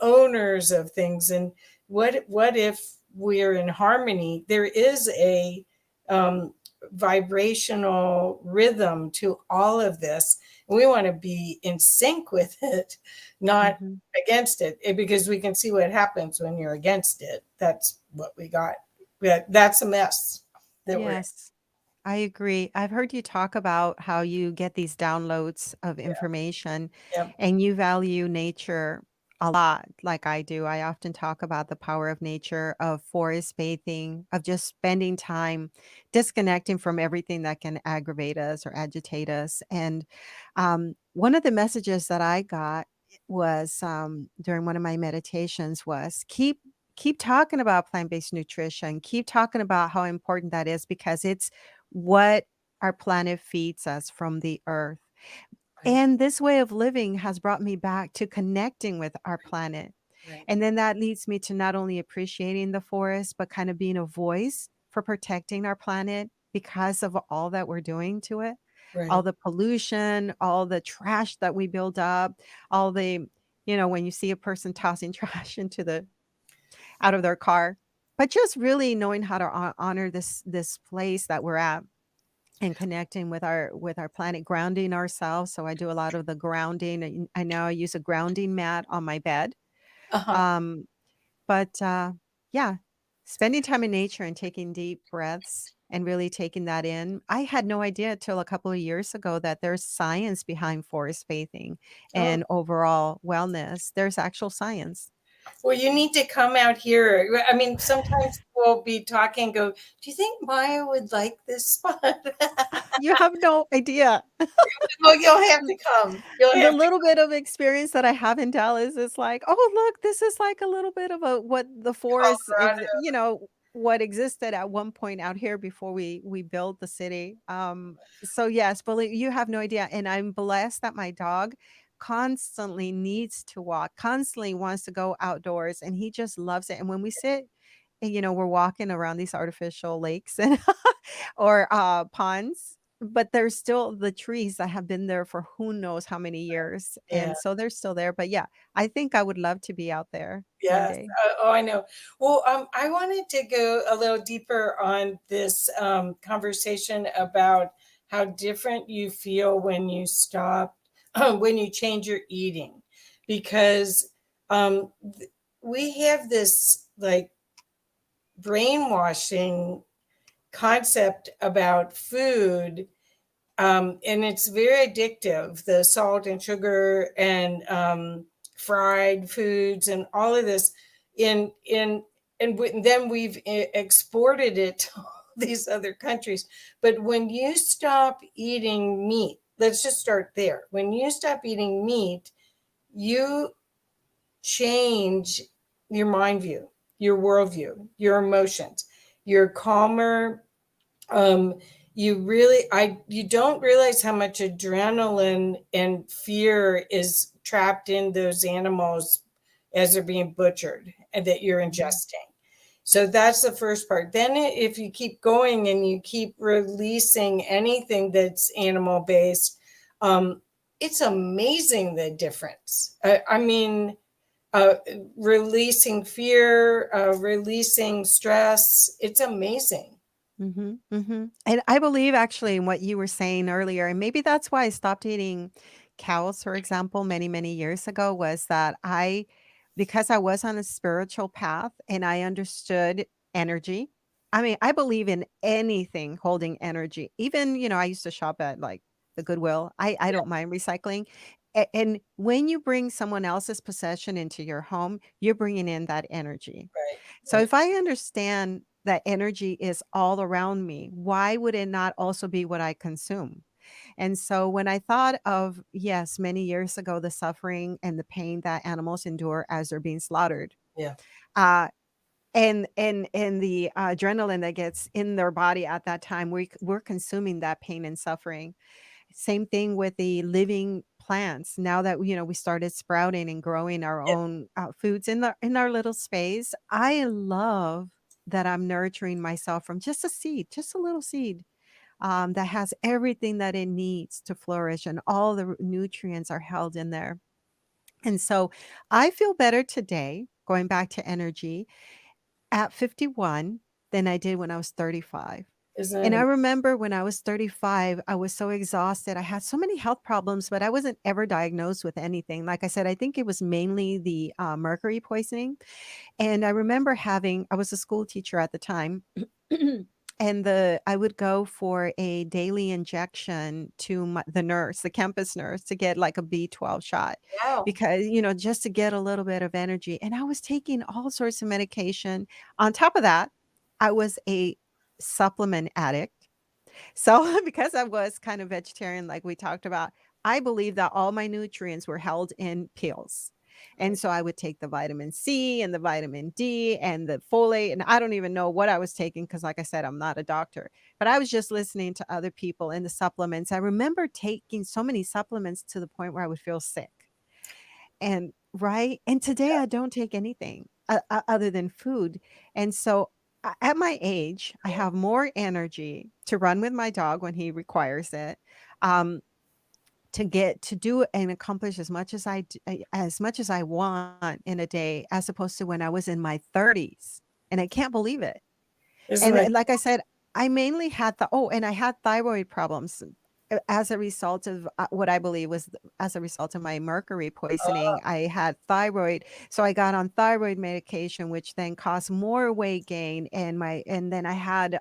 owners of things. And what if we're in harmony? There is a um, vibrational rhythm to all of this. And we want to be in sync with it, not Mhm. against it, because we can see what happens when you're against it. That's what we got. That's a mess that we're in. Yes. I agree. I've heard you talk about how you get these downloads of Yeah. information Yep. and you value nature a lot, like I do. I often talk about the power of nature, of forest bathing, of just spending time disconnecting from everything that can aggravate us or agitate us. And one of the messages that I got was during one of my meditations was keep talking about plant-based nutrition, keep talking about how important that is because it's what our planet feeds us from the earth. Right. And this way of living has brought me back to connecting with our planet. Right. And then that leads me to not only appreciating the forest, but kind of being a voice for protecting our planet because of all that we're doing to it. All Right. the pollution, all the trash that we build up, all the, when you see a person tossing trash into the out of their car, but just really knowing how to honor this place that we're at and connecting with our planet, grounding ourselves. So I do a lot of the grounding. I now use a grounding mat on my bed. Uh-huh. Um, but yeah, spending time in nature and taking deep breaths and really taking that in. I had no idea till a couple of years ago that there's science behind forest bathing Oh, and overall wellness. There's actual science. well, you need to come out here. I mean, sometimes we'll be talking and go, do you think Maya would like this spot? You have no idea. Well, you'll have to come. You'll The have to little bit of experience that I have in Dallas is like, "Oh, look, this is like a little bit of a what the forest Colorado. what existed at one point out here before we built the city." So yes, believe you have no idea, and I'm blessed that my dog constantly needs to walk, constantly wants to go outdoors, and he just loves it, and when we sit and, we're walking around these artificial lakes and or, ponds, but there's still the trees that have been there for who knows how many years, Yeah. and so they're still there, but yeah, I think I would love to be out there one Yes. day. Oh, I know. Well, I wanted to go a little deeper on this conversation about how different you feel when you stop, when you change your eating, because we have this like brainwashing concept about food, and it's very addictive. The salt and sugar and fried foods and all of this, in and then we've exported it to all these other countries. But when you stop eating meat, let's just start there. When you stop eating meat, you change your mind view, your worldview, your emotions. You're calmer, um you don't realize how much adrenaline and fear is trapped in those animals as they're being butchered and that you're Mhm, ingesting. So that's the first part. Then if you keep going and you keep releasing anything that's animal based, um it's amazing the difference. I mean, uh releasing fear, releasing stress, it's amazing. mhm, mhm, and I believe actually in what you were saying earlier, and maybe that's why I stopped eating cows, for example, many, many years ago, was that because I was on a spiritual path and I understood energy. I mean, I believe in anything holding energy. Even, I used to shop at like the Goodwill. I don't mind recycling. And when you bring someone else's possession into your home, you're bringing in that energy. Right, So right. if I understand that energy is all around me, why would it not also be what I consume? And so when I thought of, yes, many years ago, the suffering and the pain that animals endure as they're being slaughtered, Yeah. uh, and the adrenaline that gets in their body at that time, we're consuming that pain and suffering. Same thing with the living plants. Now that, we started sprouting and growing our Yeah. own foods in our little space, I love that I'm nurturing myself from just a seed, just a little seed that has everything that it needs to flourish, and all the nutrients are held in there. And so I feel better today, going back to energy, at 51 than I did when I was 35. Isn't And it I remember when I was 35, I was so exhausted. I had so many health problems, but I wasn't ever diagnosed with anything. Like I said, I think it was mainly the mercury poisoning. And I remember I was a school teacher at the time. and I would go for a daily injection to the nurse, the campus nurse, to get like a B12 shot Wow. because, just to get a little bit of energy. And I was taking all sorts of medication. On top of that, I was a supplement addict. So, because I was kind of vegetarian, like we talked about, I believe that all my nutrients were held in pills. And so I would take the vitamin C and the vitamin D and the folate. And I don't even know what I was taking because, like I said, I'm not a doctor. But I was just listening to other people and the supplements. I remember taking so many supplements to the point where I would feel sick. And right. And today I don't take anything other than food. And so at my age, I have more energy to run with my dog when he requires it. Um, to get to do and accomplish as much as I want in a day, as opposed to when I was in my 30s, and I can't believe it. Isn't And it? like I said, I mainly had and I had thyroid problems as a result of what I believe was as a result of my mercury poisoning. I had thyroid, so I got on thyroid medication, which then caused more weight gain, and then I had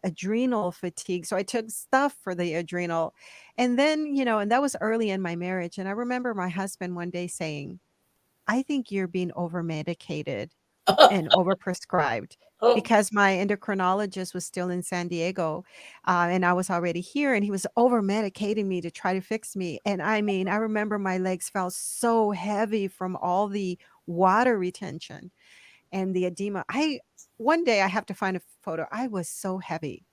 adrenal fatigue, so I took stuff for the adrenal, and then and that was early in my marriage, and I remember my husband one day saying, "I think you're being over medicated and overprescribed," Oh, because my endocrinologist was still in San Diego, and I was already here, and he was over medicating me to try to fix me. And I mean, I remember my legs felt so heavy from all the water retention and the edema. I One day I have to find a photo. I was so heavy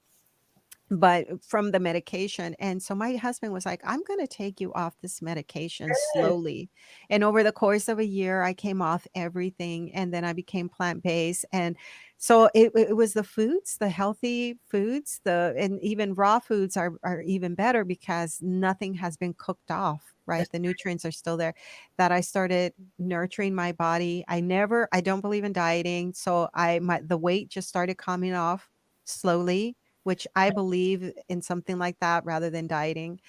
but from the medication. And so my husband was like, "I'm going to take you off this medication good. slowly." And over the course of a year, I came off everything and then I became plant-based. And so it was the foods, the healthy foods, and even raw foods are even better because nothing has been cooked off, right? The nutrients are still there, that I started nurturing my body. I don't believe in dieting. So the weight just started coming off slowly, which I believe in something like that rather than dieting.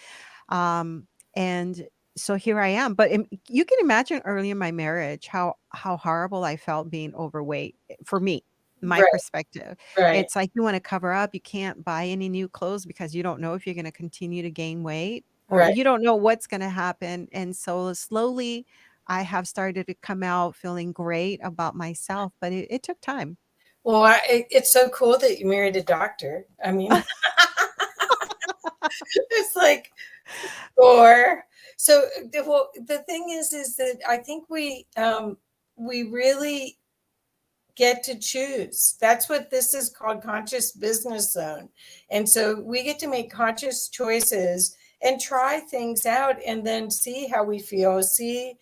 And so here I am. But you can imagine early in my marriage how horrible I felt being overweight for me, my Right, perspective. right, It's like you want to cover up. You can't buy any new clothes because you don't know if you're going to continue to gain weight or right. you don't know what's going to happen. And so slowly I have started to come out feeling great about myself, but it took time. Well, it's so cool that you married a doctor. I mean, it's like, or so. Well, the thing is that I think we really get to choose. That's what this is called, conscious business zone. And so we get to make conscious choices and try things out and then see how we feel, see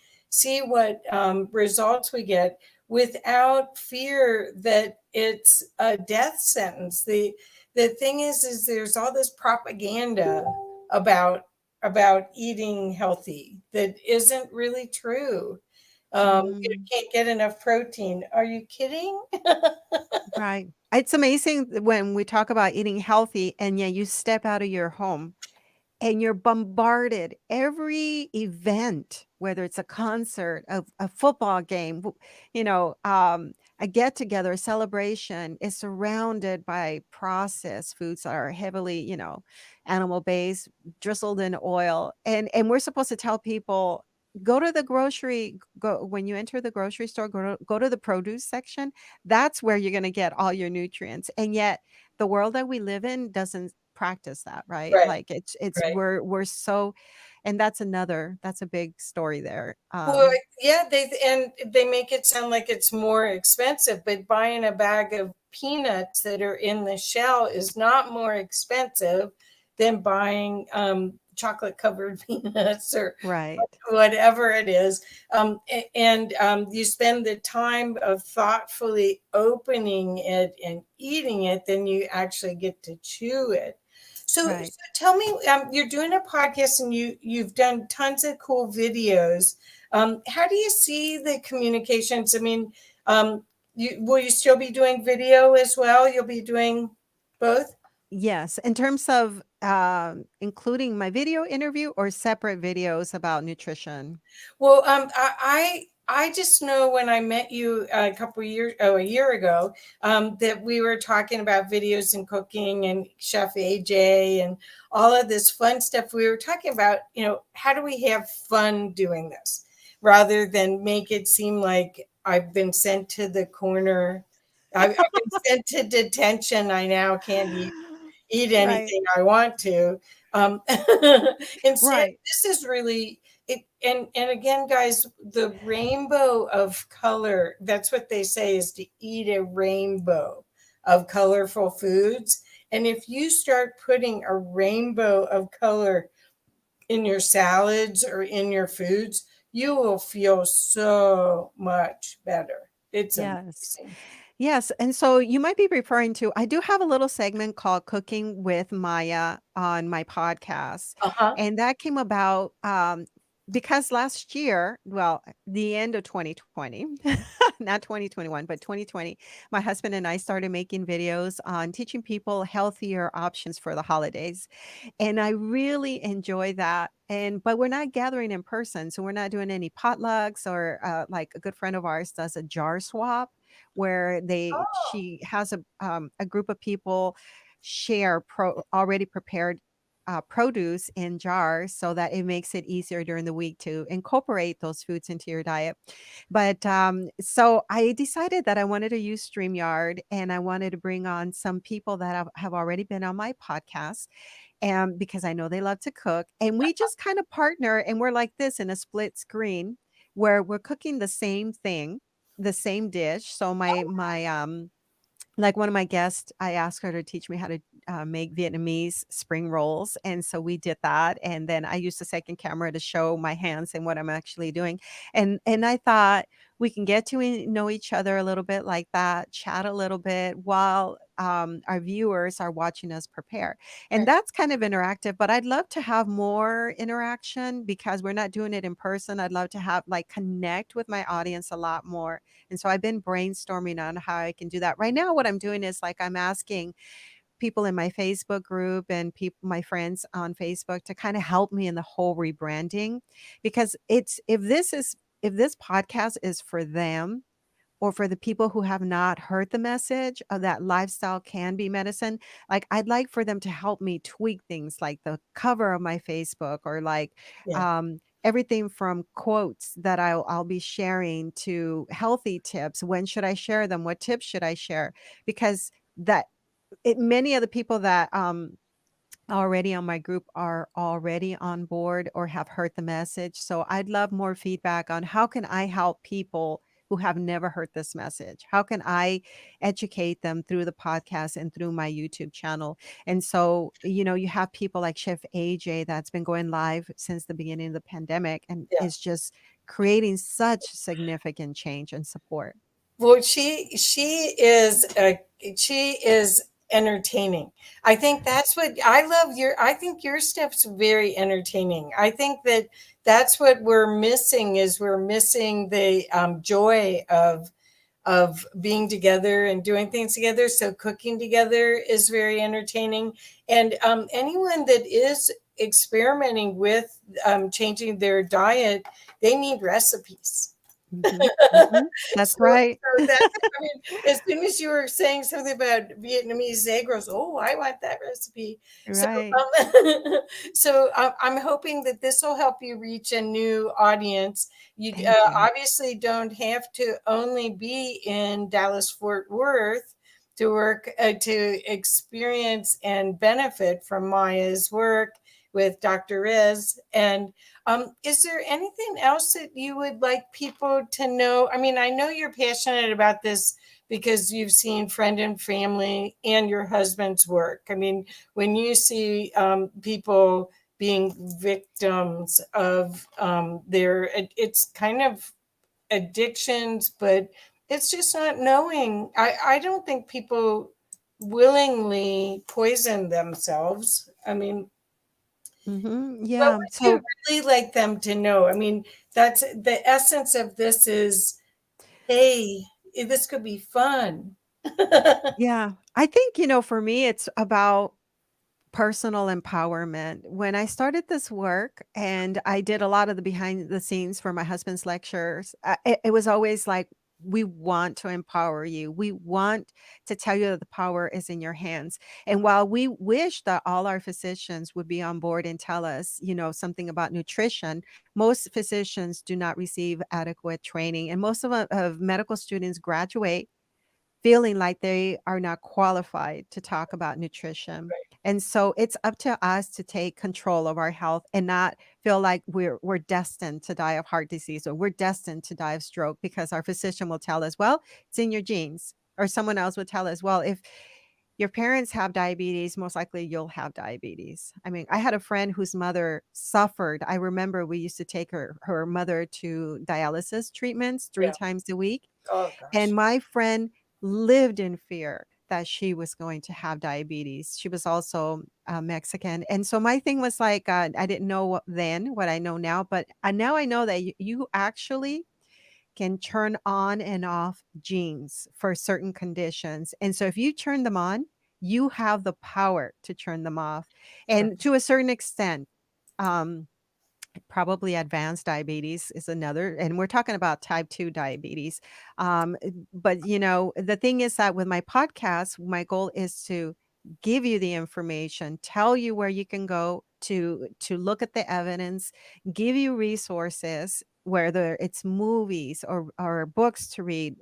what results we get without fear that it's a death sentence. The thing is there's all this propaganda about eating healthy that isn't really true. Mm. Can't get enough protein. Are you kidding? Right. It's amazing when we talk about eating healthy and yeah, you step out of your home and you're bombarded every event, whether it's a concert, a football game, a get together, a celebration, is surrounded by processed foods that are heavily, animal based, drizzled in oil. And we're supposed to tell people, go when you enter the grocery store, go to the produce section. That's where you're going to get all your nutrients. And yet the world that we live in doesn't practice that, right? Right, Like it's right. we're so, and that's a big story there. Well, yeah, they make it sound like it's more expensive, but buying a bag of peanuts that are in the shell is not more expensive than buying chocolate covered peanuts or Right. whatever it is. And you spend the time of thoughtfully opening it and eating it, then you actually get to chew it. So Right. tell me, you're doing a podcast and you've done tons of cool videos. How do you see the communications? I mean, will you still be doing video as well? You'll be doing both? Yes, in terms of, including my video interview or separate videos about nutrition? Well, I just know when I met you a year ago, that we were talking about videos and cooking and Chef AJ and all of this fun stuff. We were talking about, how do we have fun doing this rather than make it seem like I've been sent to the corner. I've been sent to detention. I now can't eat Right, anything I want to. Um, Instead, right. this is really it. And again, guys, the rainbow of color. That's what they say is to eat a rainbow of colorful foods. And if you start putting a rainbow of color in your salads or in your foods, you will feel so much better. It's Yes. amazing. Yes, and so you might be referring to I do have a little segment called Cooking with Maya on my podcast, Uh huh. and that came about, because last year, well, the end of 2020, not 2021, but 2020, my husband and I started making videos on teaching people healthier options for the holidays, and I really enjoy that, but we're not gathering in person, so we're not doing any potlucks or, like, a good friend of ours does a jar swap where Oh, she has a group of people share already prepared produce in jars so that it makes it easier during the week to incorporate those foods into your diet. But so I decided that I wanted to use StreamYard and I wanted to bring on some people that have already been on my podcast, and because I know they love to cook. And we just kind of partner and we're like this in a split screen where we're cooking the same thing, the same dish. So my like one of my guests, I asked her to teach me how to make Vietnamese spring rolls. And so we did that. And then I used the second camera to show my hands and what I'm actually doing. And I thought we can get to know each other a little bit like that, chat a little bit while our viewers are watching us prepare. And right. that's kind of interactive, but I'd love to have more interaction because we're not doing it in person. I'd love to have like connect with my audience a lot more, and so I've been brainstorming on how I can do that. Right now, what I'm doing is like I'm asking people in my Facebook group and people, my friends on Facebook, to kind of help me in the whole rebranding, because it's if this podcast is for them or for the people who have not heard the message of that lifestyle can be medicine, like I'd like for them to help me tweak things like the cover of my Facebook or like Yeah. everything from quotes that I'll be sharing to healthy tips. When should I share them? What tips should I share? Because many of the people that already on my group are already on board or have heard the message. So I'd love more feedback on how can I help people who have never heard this message? How can I educate them through the podcast and through my YouTube channel? And so, you have people like Chef AJ that's been going live since the beginning of the pandemic and Yeah. is just creating such significant change and support. Well, she is entertaining. I think that's what I love. I think your stuff's very entertaining. I think that's what we're missing is we're missing the joy of being together and doing things together. So cooking together is very entertaining. And anyone that is experimenting with changing their diet, they need recipes. Hmm. Hmm. That's right. So that's, I mean, as soon as you were saying something about Vietnamese egg rolls, oh, I want that recipe. So, Right. I'm hoping that this will help you reach a new audience. You Thank you. obviously don't have to only be in Dallas Fort Worth to work to experience and benefit from Maya's work with Dr. Riz. And is there anything else that you would like people to know? I mean, I know you're passionate about this because you've seen friend and family and your husband's work. I mean, when you see people being victims of it's kind of addictions, but it's just not knowing. I don't think people willingly poison themselves. I mean, what Yeah. would you So really like them to know? I mean, that's the essence of this is, hey, this could be fun. yeah, I think, for me, it's about personal empowerment. When I started this work and I did a lot of the behind the scenes for my husband's lectures, it was always like, we want to empower you. We want to tell you that the power is in your hands. And while we wish that all our physicians would be on board and tell us, something about nutrition, most physicians do not receive adequate training. And most of medical students graduate feeling like they are not qualified to talk about nutrition. And so it's up to us to take control of our health and not feel like we're destined to die of heart disease or we're destined to die of stroke because our physician will tell us, well, it's in your genes. Or someone else would tell us, well, if your parents have diabetes, most likely you'll have diabetes. I mean, I had a friend whose mother suffered. I remember we used to take her mother to dialysis treatments three Yeah. times a week. Oh And gosh. my friend lived in fear that she was going to have diabetes. She was also Mexican. And so my thing was like, I didn't know then what I know now, but now I know that you actually can turn on and off genes for certain conditions. And so if you turn them on, you have the power to turn them off. And to a certain extent, um, probably advanced diabetes is another, and we're talking about type 2 diabetes. But the thing is that with my podcast, my goal is to give you the information, tell you where you can go to look at the evidence, give you resources, whether it's movies or books to read,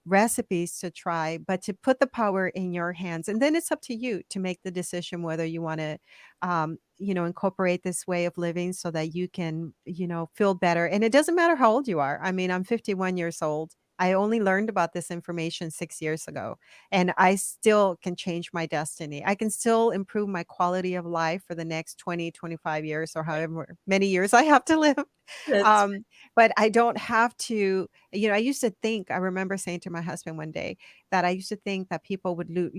recipes to try, but to put the power in your hands. And then it's up to you to make the decision whether you want to incorporate this way of living so that you can, feel better. And it doesn't matter how old you are. I mean, I'm 51 years old. I only learned about this information 6 years ago, and I still can change my destiny. I can still improve my quality of life for the next 20, 25 years, or however many years I have to live. That's Um, but I don't have to, I used to think, I remember saying to my husband one day that I used to think that people would lose,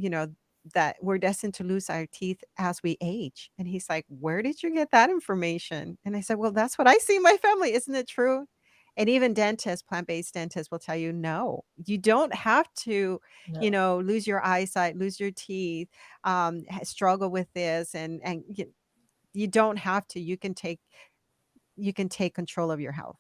that we're destined to lose our teeth as we age. And he's like, "Where did you get that information?" And I said, "Well, that's what I see in my family. Isn't it true?" And even dentists, plant-based dentists will tell you, no, you don't have to, no. lose your eyesight, lose your teeth, struggle with this. And you don't have to. You can take control of your health.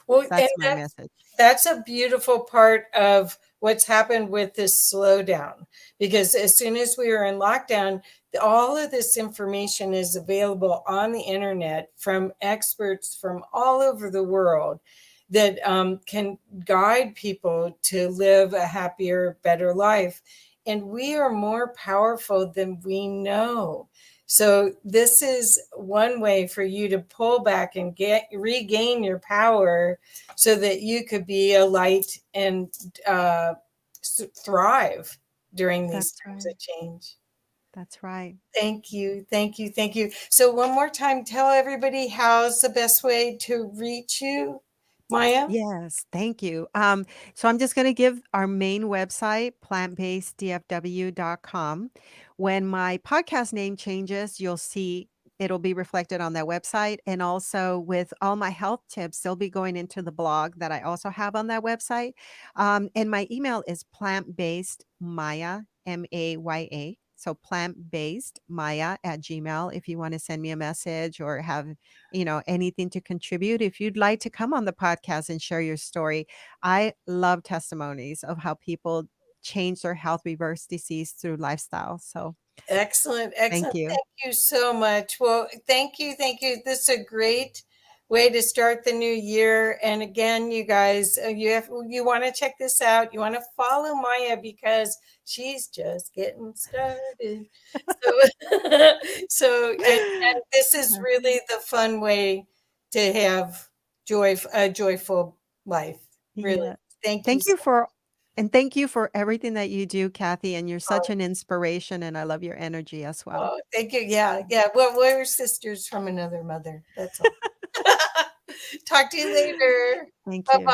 Well, and That's my message. that's a beautiful part of what's happened with this slowdown, because as soon as we were in lockdown, all of this information is available on the internet from experts from all over the world that can guide people to live a happier, better life. And we are more powerful than we know. So this is one way for you to pull back and regain your power so that you could be a light and thrive during these That's times right. of change. That's right. Thank you. Thank you. Thank you. So one more time, tell everybody how's the best way to reach you, Maya? Yes, thank you. So I'm just going to give our main website, plantbaseddfw.com. When my podcast name changes, you'll see it'll be reflected on that website. And also with all my health tips, they'll be going into the blog that I also have on that website. And my email is plantbased Maya, Maya. So plantbased Maya at Gmail if you want to send me a message or have anything to contribute. If you'd like to come on the podcast and share your story, I love testimonies of how people change their health, reverse disease through lifestyle. So Excellent, thank excellent. you. Thank you so much. Well, thank you, thank you. This is a great way to start the new year. And again, you guys, you want to check this out. You want to follow Maya because she's just getting started. So, and this is really the fun way to have a joyful life. Really, Yeah. thank you. Thank you for and thank you for everything that you do, Kathy, and you're such an inspiration and I love your energy as well. Oh, thank you. Yeah, yeah. Well, we're sisters from another mother. That's all. Talk to you later. Thank Bye you. bye.